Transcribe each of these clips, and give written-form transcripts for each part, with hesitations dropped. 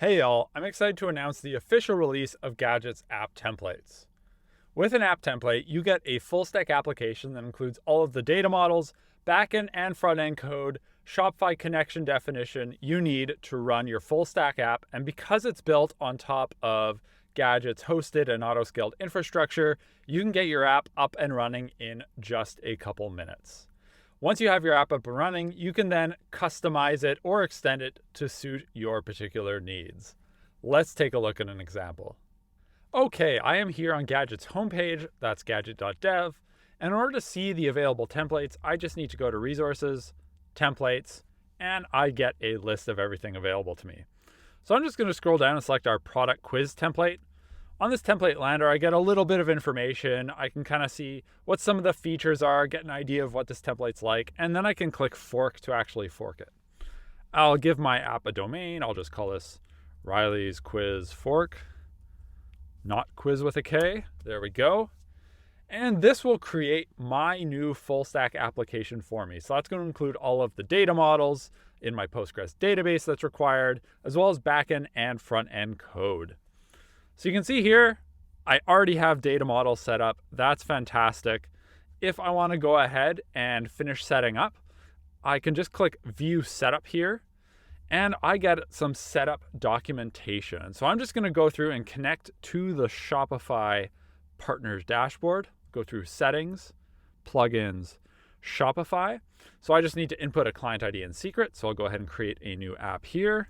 Hey y'all, I'm excited to announce the official release of Gadget's app templates. With an app template, you get a full stack application that includes all of the data models, backend and front end code, Shopify connection definition you need to run your full stack app. And because it's built on top of Gadget's hosted and auto-scaled infrastructure, you can get your app up and running in just a couple minutes. Once you have your app up and running, you can then customize it or extend it to suit your particular needs. Let's take a look at an example. Okay, I am here on Gadget's homepage, that's gadget.dev. And in order to see the available templates, I just need to go to Resources, Templates, and I get a list of everything available to me. So I'm just going to scroll down and select our product quiz template. On this template lander, I get a little bit of information. I can kind of see what some of the features are, get an idea of what this template's like, and then I can click fork to actually fork it. I'll give my app a domain. I'll just call this Riley's Quiz Fork, not quiz with a K. There we go. And this will create my new full stack application for me. So that's going to include all of the data models in my Postgres database that's required, as well as backend and front end code. So you can see here, I already have data models set up. That's fantastic. If I want to go ahead and finish setting up, I can just click View Setup here, and I get some setup documentation. So I'm just going to go through and connect to the Shopify Partners dashboard, go through Settings, Plugins, Shopify. So I just need to input a client ID and secret. So I'll go ahead and create a new app here.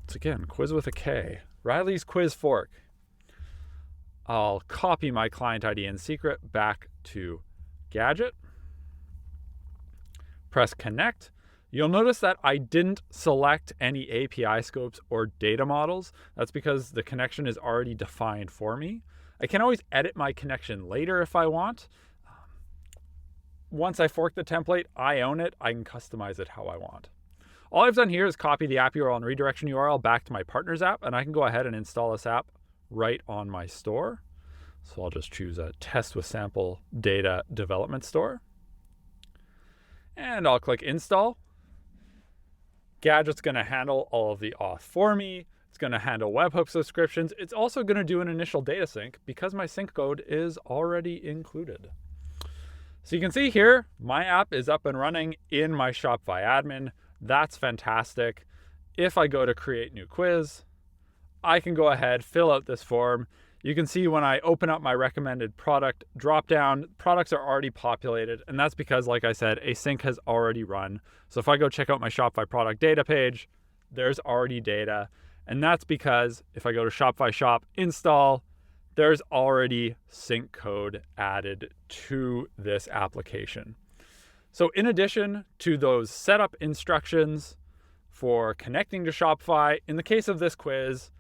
It's again, quiz with a K, Riley's Quiz Fork. I'll copy my client ID and secret back to Gadget. Press connect. You'll notice that I didn't select any API scopes or data models. That's because the connection is already defined for me. I can always edit my connection later if I want. Once I fork the template, I own it. I can customize it how I want. All I've done here is copy the app URL and redirection URL back to my partners app, and I can go ahead and install this app right on my store. So I'll just choose a test with sample data development store. And I'll click install. Gadget's going to handle all of the auth for me. It's going to handle webhook subscriptions. It's also going to do an initial data sync because my sync code is already included. So you can see here, my app is up and running in my Shopify admin. That's fantastic. If I go to create new quiz, I can go ahead, fill out this form. You can see when I open up my recommended product dropdown, products are already populated. And that's because, like I said, a sync has already run. So if I go check out my Shopify product data page, there's already data. And that's because if I go to Shopify shop install, there's already sync code added to this application. So in addition to those setup instructions for connecting to Shopify, in the case of this quiz,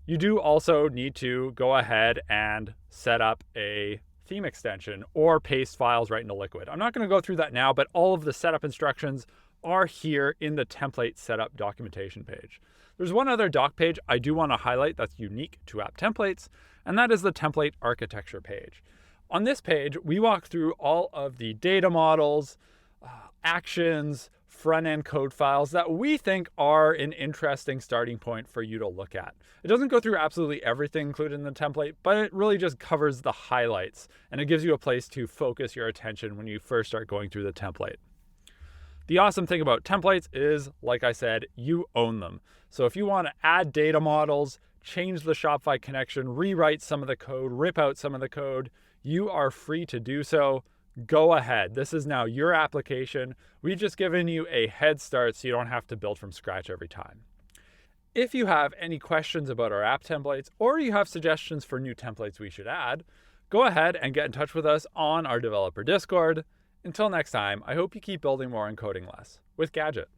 you do also need to go ahead and set up a theme extension or paste files right into Liquid. I'm not going to go through that now, but all of the setup instructions are here in the template setup documentation page. There's one other doc page I do want to highlight that's unique to app templates, and that is the template architecture page. On this page, we walk through all of the data models, actions, front-end code files that we think are an interesting starting point for you to look at. It doesn't go through absolutely everything included in the template, but it really just covers the highlights, and it gives you a place to focus your attention when you first start going through the template. The awesome thing about templates is, like I said, you own them. So if you want to add data models, change the Shopify connection, rewrite some of the code, rip out some of the code, you are free to do so. Go ahead. This is now your application. We've just given you a head start so you don't have to build from scratch every time. If you have any questions about our app templates or you have suggestions for new templates we should add, go ahead and get in touch with us on our developer Discord. Until next time, I hope you keep building more and coding less with Gadget.